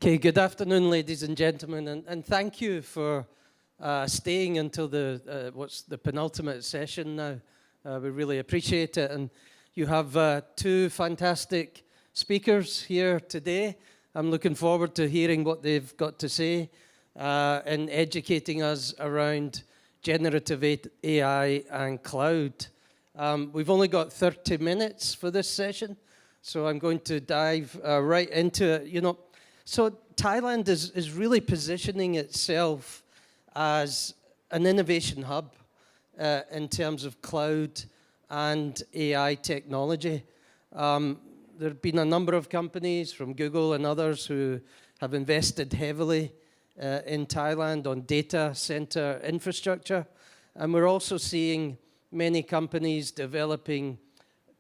Okay, good afternoon, ladies and gentlemen, and thank you for staying until what's the penultimate session now. We really appreciate it, and you have two fantastic speakers here today. I'm looking forward to hearing what they've got to say and educating us around generative AI and cloud. We've only got 30 minutes for this session, so I'm going to dive right into it. So Thailand is really positioning itself as an innovation hub in terms of cloud and AI technology. There have been a number of companies from Google and others who have invested heavily in Thailand on data center infrastructure. And we're also seeing many companies developing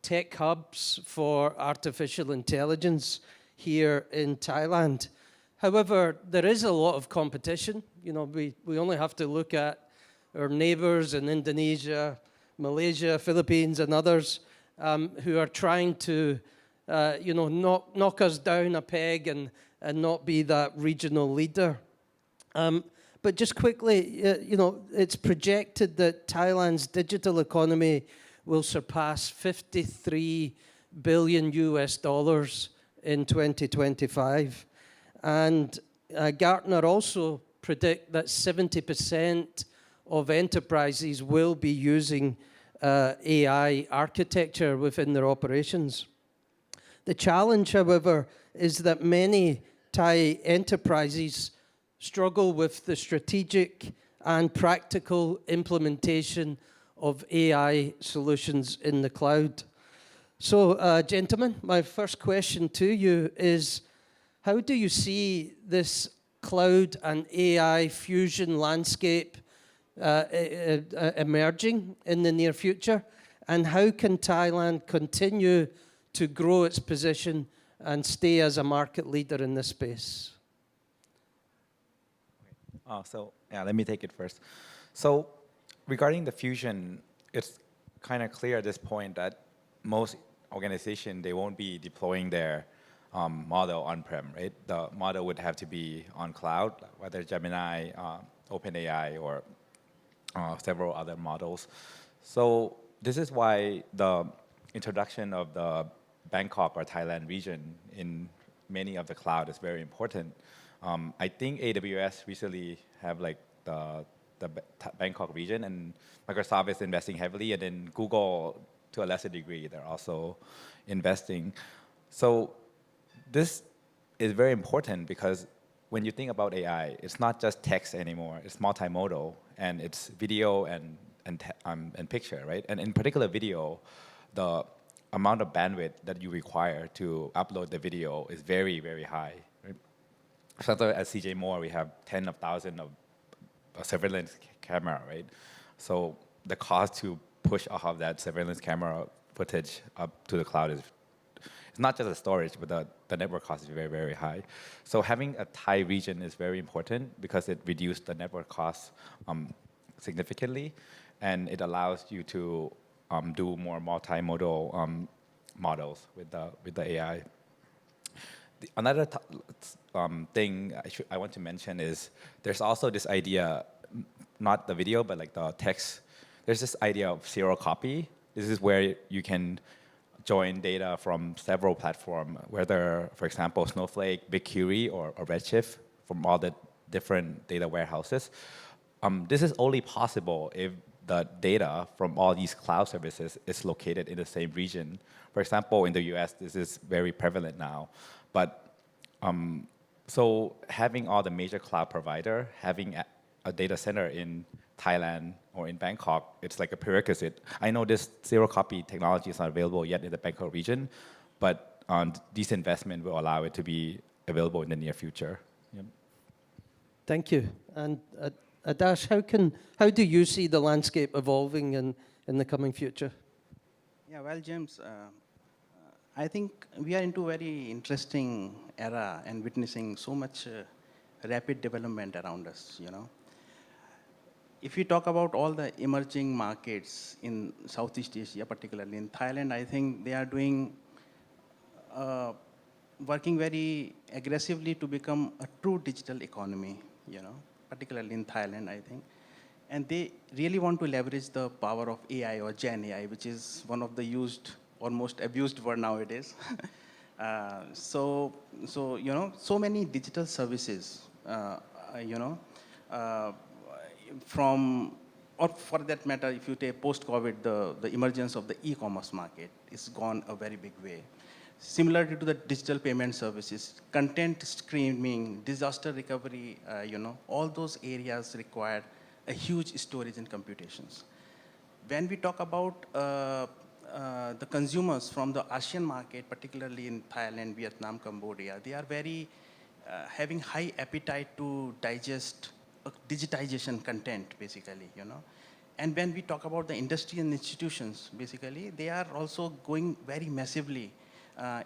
tech hubs for artificial intelligence here in Thailand. However, there is a lot of competition. We only have to look at our neighbors in Indonesia, Malaysia, Philippines, and others who are trying to, knock us down a peg and not be that regional leader. But just quickly, it's projected that Thailand's digital economy will surpass $53 billion in 2025. And Gartner also predict that 70% of enterprises will be using AI architecture within their operations. The challenge, however, is that many Thai enterprises struggle with the strategic and practical implementation of AI solutions in the cloud. So, gentlemen, my first question to you is, how do you see this cloud and AI fusion landscape emerging in the near future? And how can Thailand continue to grow its position and stay as a market leader in this space? Let me take it first. So regarding the fusion, it's kind of clear at this point that most organizations, they won't be deploying their model on-prem, right? The model would have to be on cloud, whether Gemini, OpenAI, or several other models. So this is why the introduction of the Bangkok or Thailand region in many of the cloud is very important. I think AWS recently have like the Bangkok region, and Microsoft is investing heavily, and then Google, to a lesser degree, they're also investing. So this is very important because when you think about AI, it's not just text anymore. It's multimodal, and it's video and picture, right? And in particular video, the amount of bandwidth that you require to upload the video is very, very high. Right? So at CJ Moore, we have tens of thousands of surveillance camera, right? So the cost to push off of that surveillance camera footage up to the cloud is, it's not just the storage, but the network cost is very, very high. So having a Thai region is very important because it reduces the network costs significantly, and it allows you to do more multimodal models with the AI. Another thing I want to mention is there's also this idea, not the video, but like the text. There's this idea of zero copy. This is where you can join data from several platforms, whether, for example, Snowflake, BigQuery, or Redshift, from all the different data warehouses. This is only possible if the data from all these cloud services is located in the same region. For example, in the US, this is very prevalent now. But so having all the major cloud provider, having a data center in Thailand or in Bangkok, it's like a prerequisite. I know this zero copy technology is not available yet in the Bangkok region, but this investment will allow it to be available in the near future. Yep. Thank you. And Adash, how do you see the landscape evolving in the coming future? Yeah, well, James, I think we are into a very interesting era and witnessing so much rapid development around us, If we talk about all the emerging markets in Southeast Asia, particularly in Thailand, I think they are doing working very aggressively to become a true digital economy, particularly in Thailand, I think. And they really want to leverage the power of AI or GenAI, which is one of the used or most abused word nowadays. So many digital services, you know, uh, from, or for that matter, if you take post-COVID, the emergence of the e-commerce market is gone a very big way. Similarly to the digital payment services, content streaming, disaster recovery, all those areas require a huge storage and computations. When we talk about the consumers from the Asian market, particularly in Thailand, Vietnam, Cambodia, they are very having high appetite to digest digitization content, basically. And when we talk about the industry and institutions, basically, they are also going very massively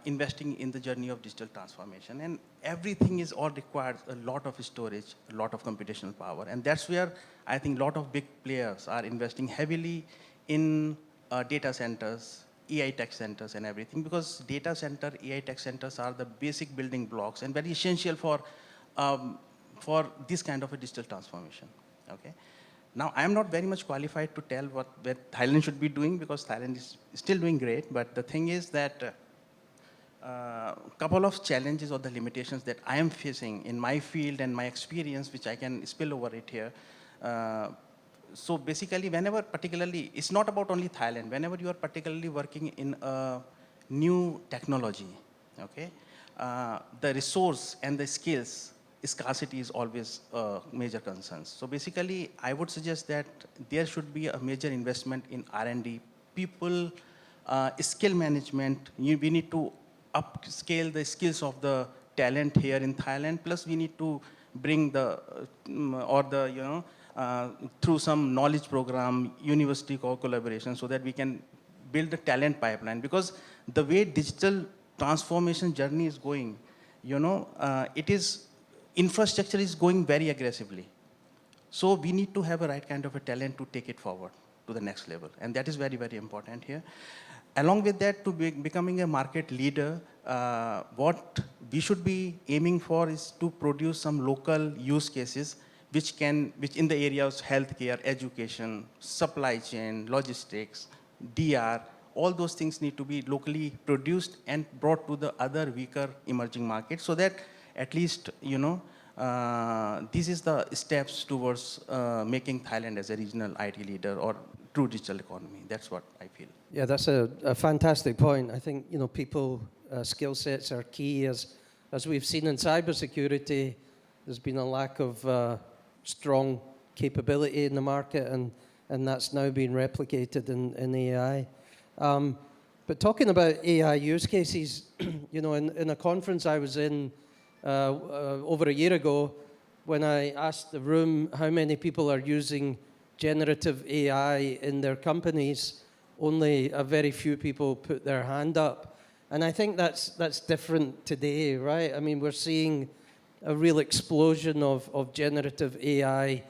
investing in the journey of digital transformation. And everything is all requires a lot of storage, a lot of computational power. And that's where I think a lot of big players are investing heavily in data centers, AI tech centers and everything, because data center, AI tech centers are the basic building blocks and very essential for this kind of a digital transformation, okay? Now, I'm not very much qualified to tell what Thailand should be doing, because Thailand is still doing great, but the thing is that couple of challenges or the limitations that I am facing in my field and my experience, which I can spill over it here. So basically, whenever particularly, it's not about only Thailand, whenever you are particularly working in a new technology, okay, the resource and the skills, scarcity is always a major concern. So basically, I would suggest that there should be a major investment in R&D, people, skill management. We need to upscale the skills of the talent here in Thailand. Plus, we need to bring through some knowledge program, university collaboration, so that we can build the talent pipeline. Because the way digital transformation journey is going, infrastructure is going very aggressively. So we need to have a right kind of a talent to take it forward to the next level. And that is very, very important here. Along with that, to becoming a market leader, what we should be aiming for is to produce some local use cases which in the areas of healthcare, education, supply chain, logistics, DR, all those things need to be locally produced and brought to the other weaker emerging markets, so that at least, this is the steps towards making Thailand as a regional IT leader or true digital economy. That's what I feel. Yeah, that's a fantastic point. I think, people, skill sets are key. As we've seen in cybersecurity, there's been a lack of strong capability in the market, and that's now being replicated in AI. But talking about AI use cases, in a conference I was in over a year ago, when I asked the room how many people are using generative AI in their companies, only a very few people put their hand up. And I think that's different today, right? I mean, we're seeing a real explosion of generative AI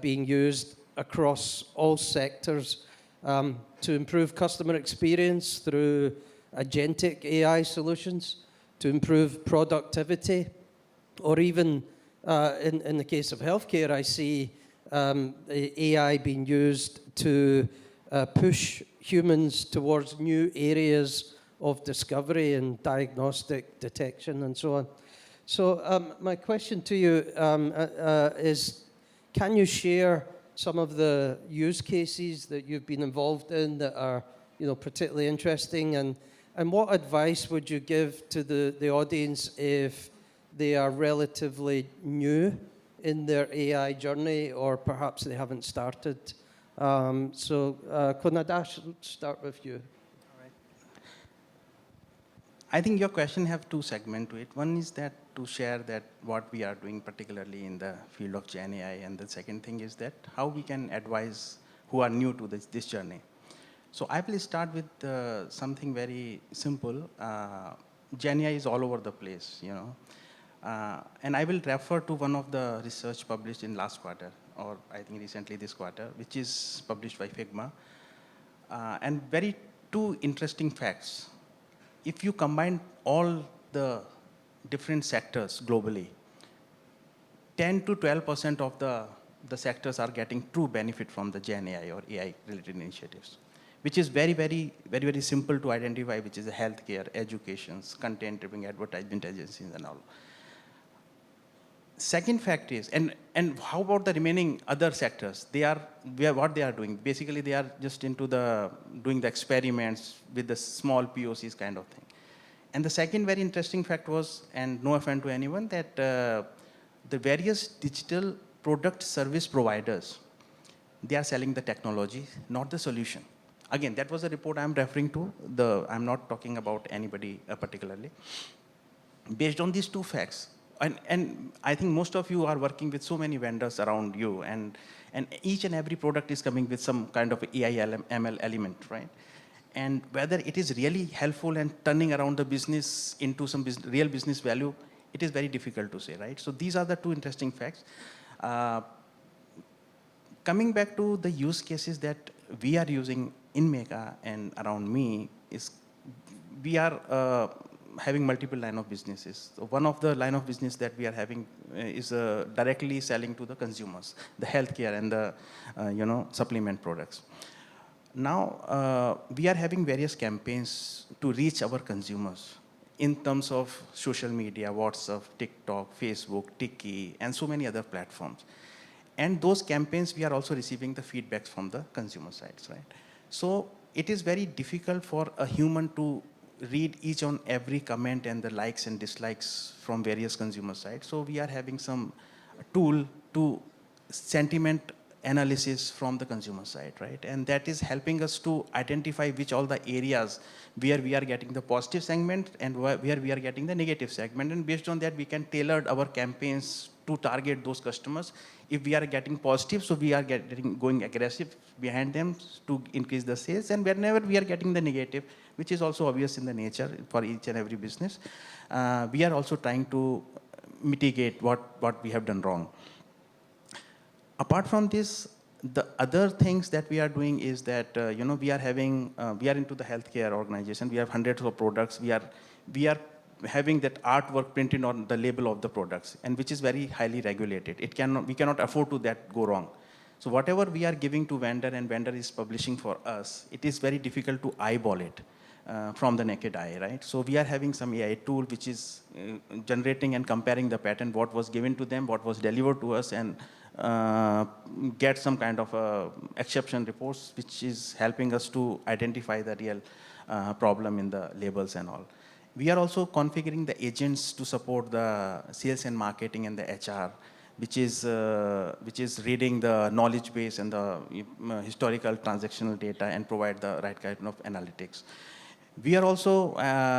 being used across all sectors to improve customer experience through agentic AI solutions, to improve productivity, or even in the case of healthcare, I see AI being used to push humans towards new areas of discovery and diagnostic detection and so on. So my question to you is, can you share some of the use cases that you've been involved in that are, particularly interesting, and what advice would you give to the audience if they are relatively new in their AI journey, or perhaps they haven't started? Konadash, let's start with you. All right. I think your question have two segments to it. One is that to share that what we are doing, particularly in the field of GenAI, and the second thing is that how we can advise who are new to this journey. So I will start with something very simple. GenAI is all over the place, and I will refer to one of the research published in last quarter, or I think recently this quarter, which is published by Figma. And very two interesting facts. If you combine all the different sectors globally, 10 to 12% of the sectors are getting true benefit from the Gen AI or AI related initiatives, which is very simple to identify, which is healthcare, education, content driven advertisement agencies and all. Second fact is, and how about the remaining other sectors? What they are doing? Basically, they are just into doing the experiments with the small POCs kind of thing. And the second very interesting fact was, and no offense to anyone, that the various digital product service providers, they are selling the technology, not the solution. Again, that was a report I'm referring to. I'm not talking about anybody particularly. Based on these two facts, and I think most of you are working with so many vendors around you, and each and every product is coming with some kind of AI ML element, right? And whether it is really helpful and turning around the business into some real business value, it is very difficult to say, right? So these are the two interesting facts. Coming back to the use cases that we are using in Mega and around me is, we are having multiple line of businesses. So one of the line of business that we are having is directly selling to the consumers, the healthcare and the supplement products. Now, we are having various campaigns to reach our consumers in terms of social media, WhatsApp, TikTok, Facebook, Tiki, and so many other platforms. And those campaigns, we are also receiving the feedbacks from the consumer sides, right? So it is very difficult for a human to read each and every comment and the likes and dislikes from various consumer sides. So we are having some tool to sentiment analysis from the consumer side, right? And that is helping us to identify which all the areas where we are getting the positive segment and where we are getting the negative segment. And based on that, we can tailor our campaigns to target those customers. If we are getting positive, so we are going aggressive behind them to increase the sales. And whenever we are getting the negative, which is also obvious in the nature for each and every business, we are also trying to mitigate what we have done wrong. Apart from this, the other things that we are doing is that we are into the healthcare organization. We have hundreds of products. We are having that artwork printed on the label of the products, and which is very highly regulated. We cannot afford to that go wrong. So whatever we are giving to vendor and vendor is publishing for us, it is very difficult to eyeball it from the naked eye, right? So we are having some AI tool which is generating and comparing the pattern, what was given to them, what was delivered to us, and get some kind of exception reports, which is helping us to identify the real problem in the labels and all. We are also configuring the agents to support the sales and marketing and the HR, which is reading the knowledge base and the historical transactional data and provide the right kind of analytics. We are also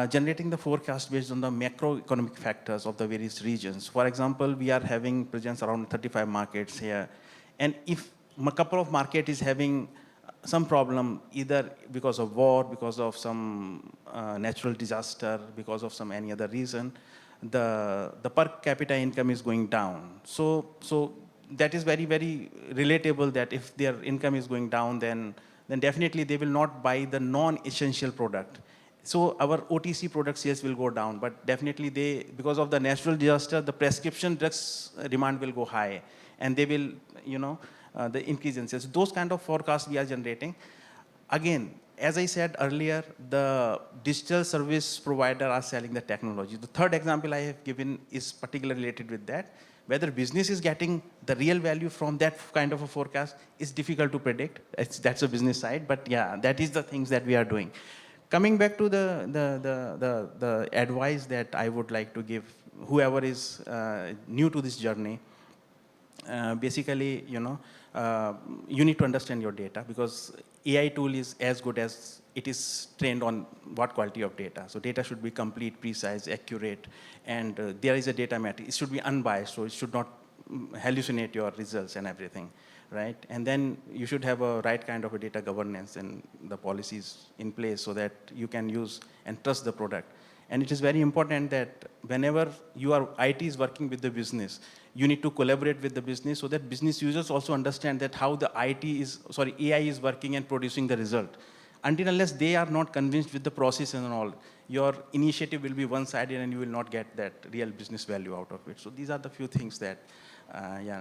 generating the forecast based on the macroeconomic factors of the various regions. For example, we are having presence around 35 markets here. And if a couple of market is having some problem, either because of war, because of some natural disaster, because of some any other reason, the per capita income is going down. So that is very relatable, that if their income is going down, then definitely they will not buy the non-essential product. So our OTC product sales will go down, but definitely because of the natural disaster, the prescription drugs demand will go high, and they will, the increase in sales. Those kind of forecasts we are generating. Again, as I said earlier, the digital service provider are selling the technology. The third example I have given is particularly related with that. Whether business is getting the real value from that kind of a forecast is difficult to predict. That's a business side, but yeah, that is the things that we are doing. Coming back to the advice that I would like to give whoever is new to this journey, basically, you need to understand your data, because AI tool is as good as it is trained on what quality of data. So data should be complete, precise, accurate, and there is a data matrix. It should be unbiased, so it should not hallucinate your results and everything, right? And then you should have a right kind of a data governance and the policies in place so that you can use and trust the product. And it is very important that whenever IT is working with the business, you need to collaborate with the business so that business users also understand that how the AI is working and producing the result. until unless they are not convinced with the process and all, your initiative will be one-sided and you will not get that real business value out of it. So these are the few things that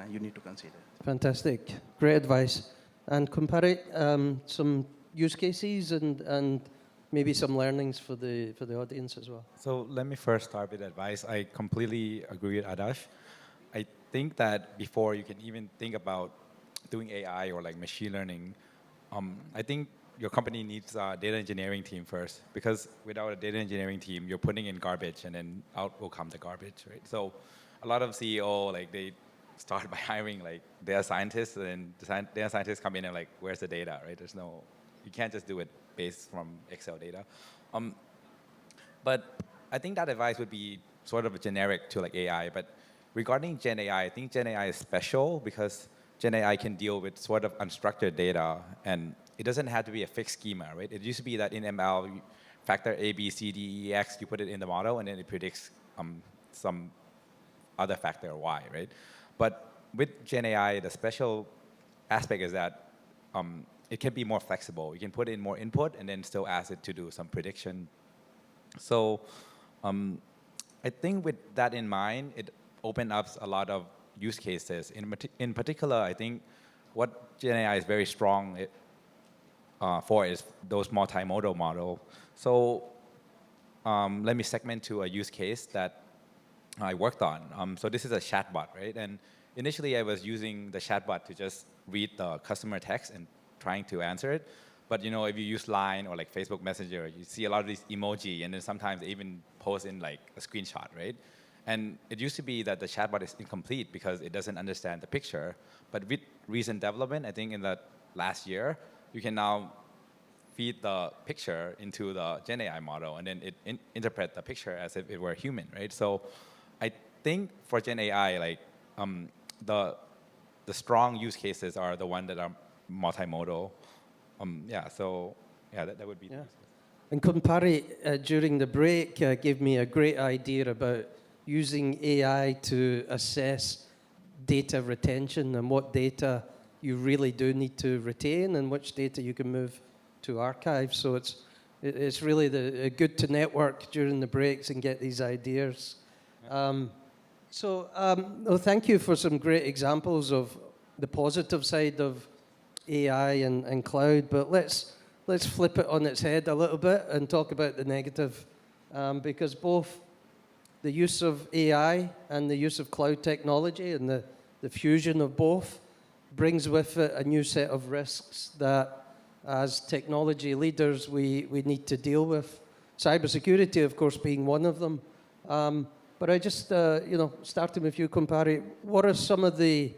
you need to consider. Fantastic. Great advice. And compare some use cases and maybe some learnings for the audience as well. So let me first start with advice. I completely agree with Adash. I think that before you can even think about doing AI or like machine learning, I think your company needs a data engineering team first, because without a data engineering team, you're putting in garbage and then out will come the garbage, right? So a lot of CEO, like they start by hiring like data scientists, and then data scientists come in and like, where's the data, right? You can't just do it based from Excel data. But I think that advice would be sort of generic to like AI. But regarding Gen AI, I think Gen AI is special because Gen AI can deal with sort of unstructured data, and it doesn't have to be a fixed schema, right? It used to be that in ML, you factor A, B, C, D, E, X, you put it in the model, and then it predicts some other factor Y, right? But with Gen AI, the special aspect is that it can be more flexible. You can put in more input and then still ask it to do some prediction. So I think with that in mind, it opened up a lot of use cases. In particular, I think what GenAI is very strong for is those multimodal model. So let me segment to a use case that I worked on. So this is a chatbot, right? And initially, I was using the chatbot to just read the customer text and trying to answer it. But you know, if you use Line or like Facebook Messenger, you see a lot of these emoji, and then sometimes they even post in like a screenshot, right? And it used to be that the chatbot is incomplete because it doesn't understand the picture. But with recent development, I think in the last year, you can now feed the picture into the GenAI model, and then it interpret the picture as if it were human, right? So I think for GenAI, like the strong use cases are the ones that are multimodal. That would be. Yeah. And Kumpari, during the break, gave me a great idea about using AI to assess data retention and what data you really do need to retain and which data you can move to archive. So it's really good to network during the breaks and get these ideas. Thank you for some great examples of the positive side of AI and cloud, but let's flip it on its head a little bit and talk about the negative, because both the use of AI and the use of cloud technology and the fusion of both brings with it a new set of risks that, as technology leaders, we need to deal with. Cybersecurity, of course, being one of them. But I just, starting with you, Kumpari, what are some of the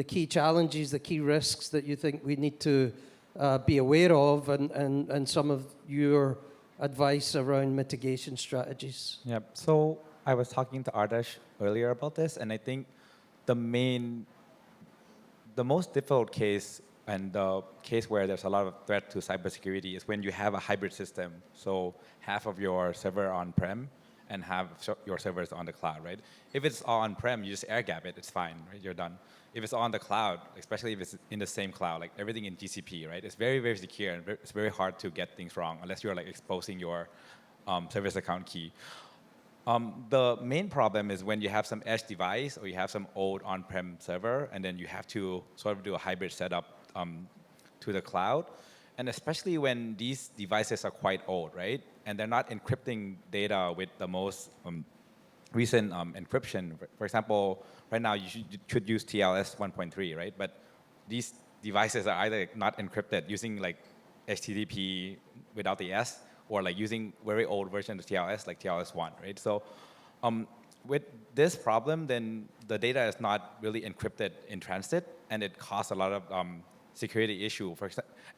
key challenges, the key risks that you think we need to be aware of, and some of your advice around mitigation strategies? Yeah. So I was talking to Ardash earlier about this, and I think the most difficult case and the case where there's a lot of threat to cybersecurity is when you have a hybrid system. So half of your server on-prem and have your servers on the cloud, right? If it's all on-prem, you just air gap it, it's fine, right? You're done. If it's on the cloud, especially if it's in the same cloud, like everything in GCP, right? It's very, very secure, and it's very hard to get things wrong unless you're like exposing your service account key. The main problem is when you have some edge device or you have some old on-prem server, and then you have to sort of do a hybrid setup to the cloud. And especially when these devices are quite old, right? And they're not encrypting data with the most recent encryption. For example, right now you should use TLS 1.3, right? But these devices are either not encrypted using like HTTP without the S, or like using very old version of TLS, like TLS 1, right? So with this problem, then the data is not really encrypted in transit, and it causes a lot of security issue.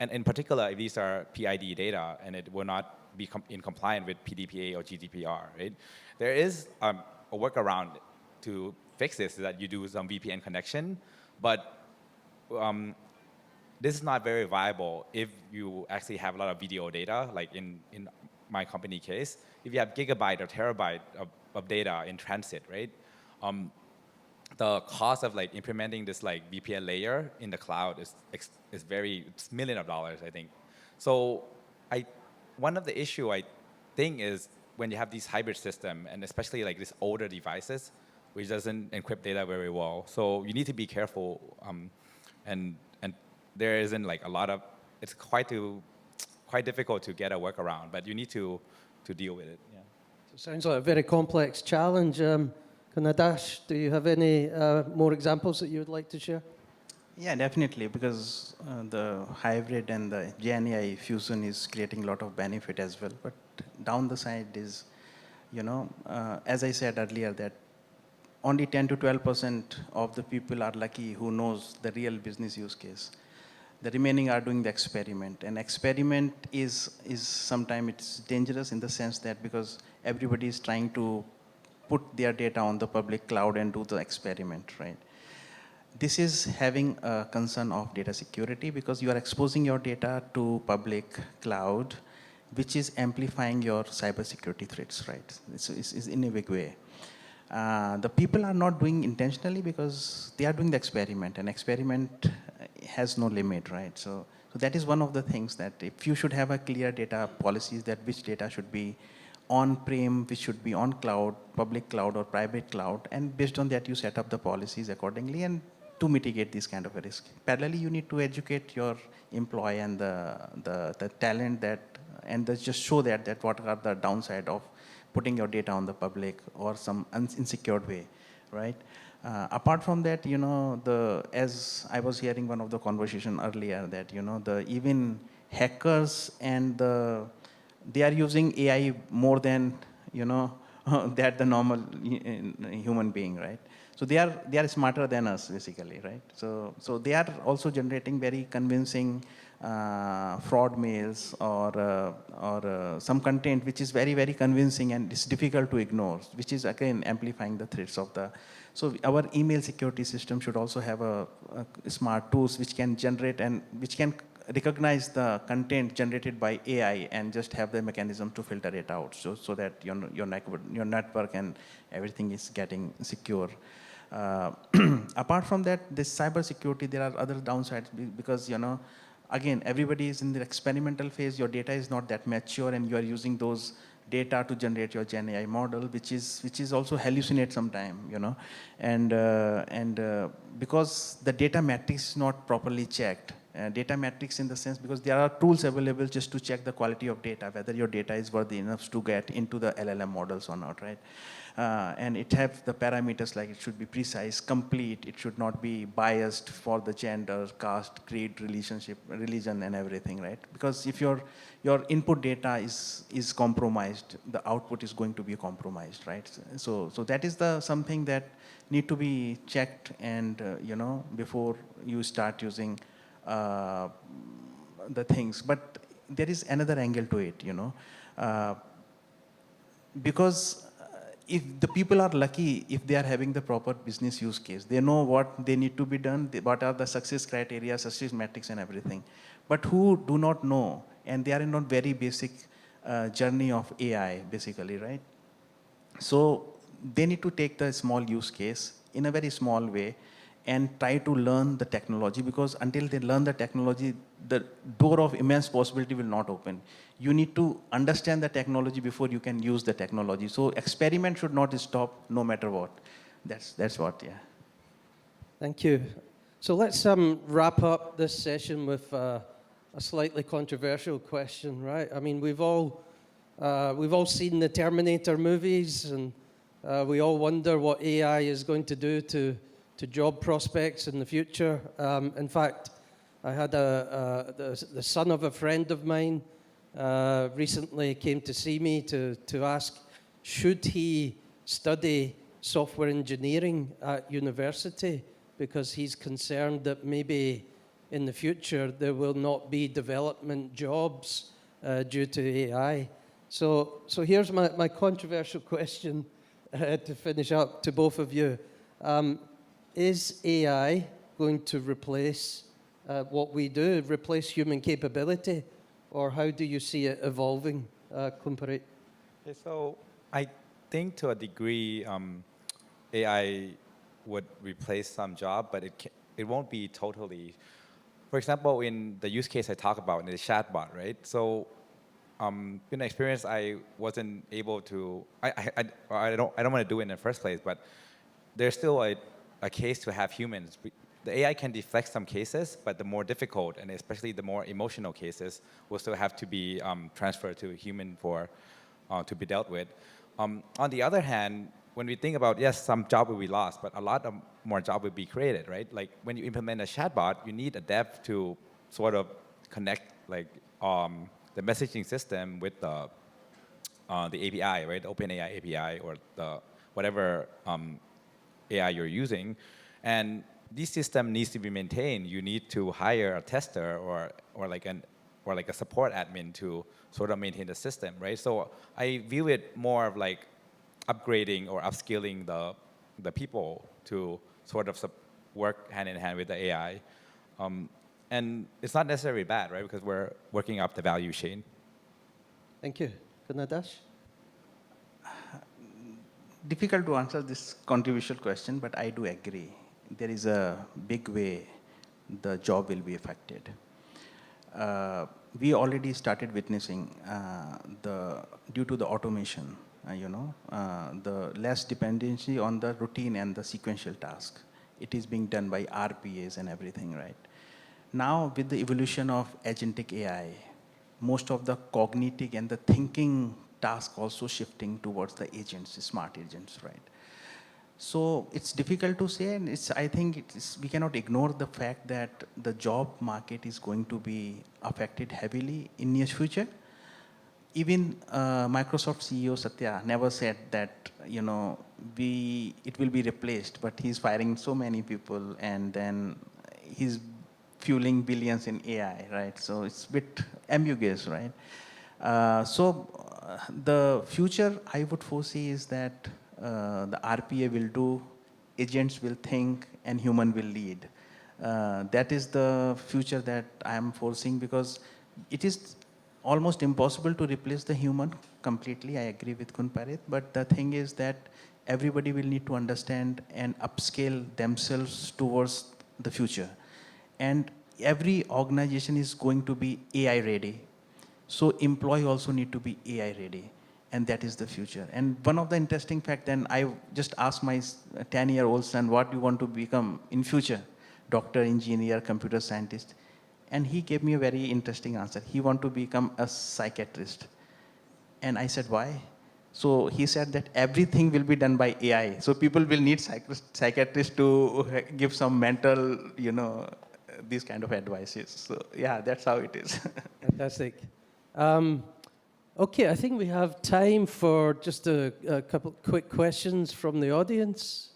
And in particular, if these are PID data, and it will not be in compliant with PDPA or GDPR, right? There is a workaround to fix this, that you do some VPN connection, but this is not very viable if you actually have a lot of video data, like in my company case. If you have gigabyte or terabyte of data in transit, right? The cost of like implementing this like VPN layer in the cloud is it's millions of dollars, I think. So one of the issue I think is when you have these hybrid system, and especially like these older devices, which doesn't encrypt data very well. So you need to be careful, and there isn't like a lot of. It's quite difficult to get a workaround, but you need to deal with it. Yeah. So it sounds like a very complex challenge. Kanadash, do you have any more examples that you would like to share? Yeah, definitely, because the hybrid and the GenAI fusion is creating a lot of benefit as well. But down the side is, as I said earlier, that only 10 to 12% of the people are lucky who knows the real business use case. The remaining are doing the experiment, and experiment is sometimes it's dangerous in the sense that because everybody is trying to put their data on the public cloud and do the experiment, right? This is having a concern of data security because you are exposing your data to public cloud, which is amplifying your cybersecurity threats, right? It's in a big way. The people are not doing intentionally because they are doing the experiment, and experiment has no limit, right? So that is one of the things that if you should have a clear data policies that which data should be on-prem, which should be on cloud, public cloud or private cloud, and based on that you set up the policies accordingly and to mitigate this kind of a risk. Parallelly, you need to educate your employee and the talent that, and just show that what are the downside of putting your data on the public or some insecure way, right? Apart from that, as I was hearing one of the conversation earlier, that the even hackers and they are using AI more than that the normal human being, right? So they are smarter than us basically, right? So they are also generating very convincing fraud mails or some content which is very, very convincing and it's difficult to ignore, which is again amplifying the threats of the. So our email security system should also have a smart tools which can generate and which can recognize the content generated by AI and just have the mechanism to filter it out, so that your network and everything is getting secure. Apart from that, this cybersecurity, there are other downsides because again, everybody is in the experimental phase. Your data is not that mature, and you are using those data to generate your GenAI model, which is also hallucinate sometime, and because the data matrix is not properly checked. Data matrix in the sense because there are tools available just to check the quality of data, whether your data is worthy enough to get into the LLM models or not, right? And it have the parameters like it should be precise, complete, it should not be biased for the gender, caste, creed, religion and everything, right? Because if your input data is compromised, the output is going to be compromised, right? So that is something that need to be checked and before you start using the things. But there is another angle to it, because if the people are lucky, if they are having the proper business use case, they know what they need to be done, what are the success criteria, success metrics and everything. But who do not know, and they are in a very basic journey of AI, basically, right? So they need to take the small use case in a very small way and try to learn the technology, because until they learn the technology, the door of immense possibility will not open. You need to understand the technology before you can use the technology. So experiment should not stop no matter what. That's what, yeah. Thank you. So let's wrap up this session with a slightly controversial question, right? I mean, we've all seen the Terminator movies, and we all wonder what AI is going to do to job prospects in the future. In fact, I had the son of a friend of mine recently came to see me to ask, should he study software engineering at university, because he's concerned that maybe in the future there will not be development jobs due to AI. So here's my controversial question to finish up to both of you. Is AI going to replace what we do, replace human capability, or how do you see it evolving, Kumparit? Okay, so I think to a degree, AI would replace some job, but it won't be totally. For example, in the use case I talk about in the chatbot, right? So experience, I wasn't able to. I don't want to do it in the first place, but there's still a case to have humans. The AI can deflect some cases, but the more difficult and especially the more emotional cases will still have to be transferred to a human for to be dealt with. On the other hand, when we think about, yes, some job will be lost, but a lot of more job will be created, right? Like when you implement a chatbot, you need a dev to sort of connect like the messaging system with the API, right? The OpenAI API or the whatever AI you're using. And this system needs to be maintained. You need to hire a tester or like a support admin to sort of maintain the system, right? So I view it more of like upgrading or upskilling the people to sort of work hand in hand with the AI. And it's not necessarily bad, right? Because we're working up the value chain. Thank you. Kunadash? Difficult to answer this controversial question, but I do agree. There is a big way the job will be affected. We already started witnessing due to the automation, the less dependency on the routine and the sequential task. It is being done by RPAs and everything, right? Now, with the evolution of agentic AI, most of the cognitive and the thinking task also shifting towards the agents, smart agents, right? So it's difficult to say, and I think we cannot ignore the fact that the job market is going to be affected heavily in near future. Even Microsoft CEO Satya never said that it will be replaced, but he's firing so many people, and then he's fueling billions in AI, right? So it's a bit ambiguous, right? The future I would foresee is that the RPA will do, agents will think, and human will lead. That is the future that I am foreseeing, because it is almost impossible to replace the human completely. I agree with Kunparit, but the thing is that everybody will need to understand and upscale themselves towards the future. And every organization is going to be AI ready. So employee also need to be AI ready. And that is the future. And one of the interesting fact, then I just asked my 10-year-old son, what do you want to become in future? Doctor, engineer, computer scientist. And he gave me a very interesting answer. He want to become a psychiatrist. And I said, why? So he said that everything will be done by AI. So people will need psychiatrists to give some mental, these kind of advices. So yeah, that's how it is. Fantastic. Okay, I think we have time for just a couple quick questions from the audience.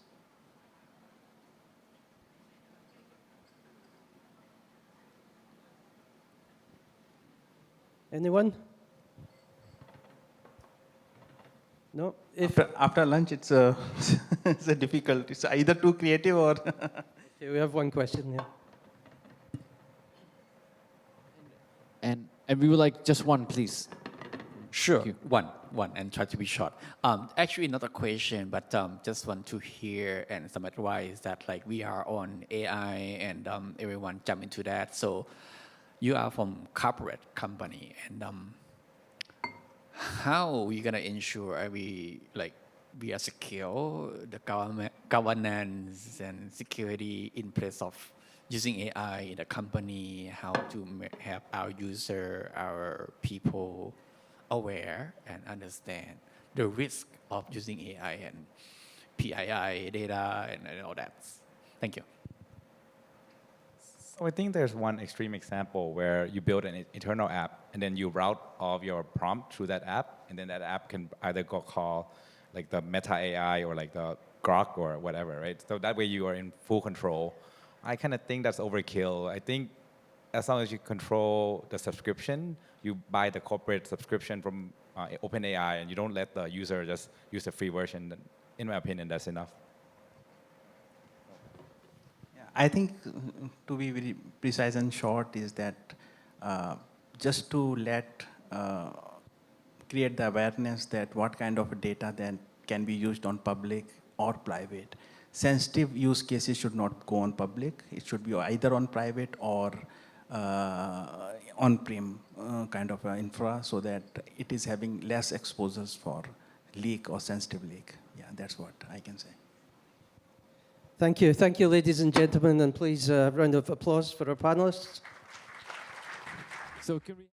Anyone? No? After lunch, it's a difficult. It's either too creative or... Okay, we have one question here. And we would like just one, please. Sure, one, and try to be short. Actually, not a question, but just want to hear and some advice that like we are on AI and everyone jump into that. So you are from corporate company, and how are we gonna ensure we are secure, the governance and security in place of using AI in the company, how to have our user, our people aware and understand the risk of using AI and PII data and all that. Thank you. So I think there's one extreme example where you build an internal app and then you route all of your prompt through that app, and then that app can either go call like the Meta AI or like the Grok or whatever, right? So that way you are in full control. I kind of think that's overkill. I think as long as you control the subscription, you buy the corporate subscription from OpenAI and you don't let the user just use the free version, then in my opinion, that's enough. I think to be very precise and short is that just to create the awareness that what kind of data then can be used on public or private. Sensitive use cases should not go on public. It should be either on private or on-prem. kind of infra so that it is having less exposures for leak or sensitive leak. Yeah, that's what I can say. Thank you. Thank you, ladies and gentlemen, and please a round of applause for our panelists. So can we?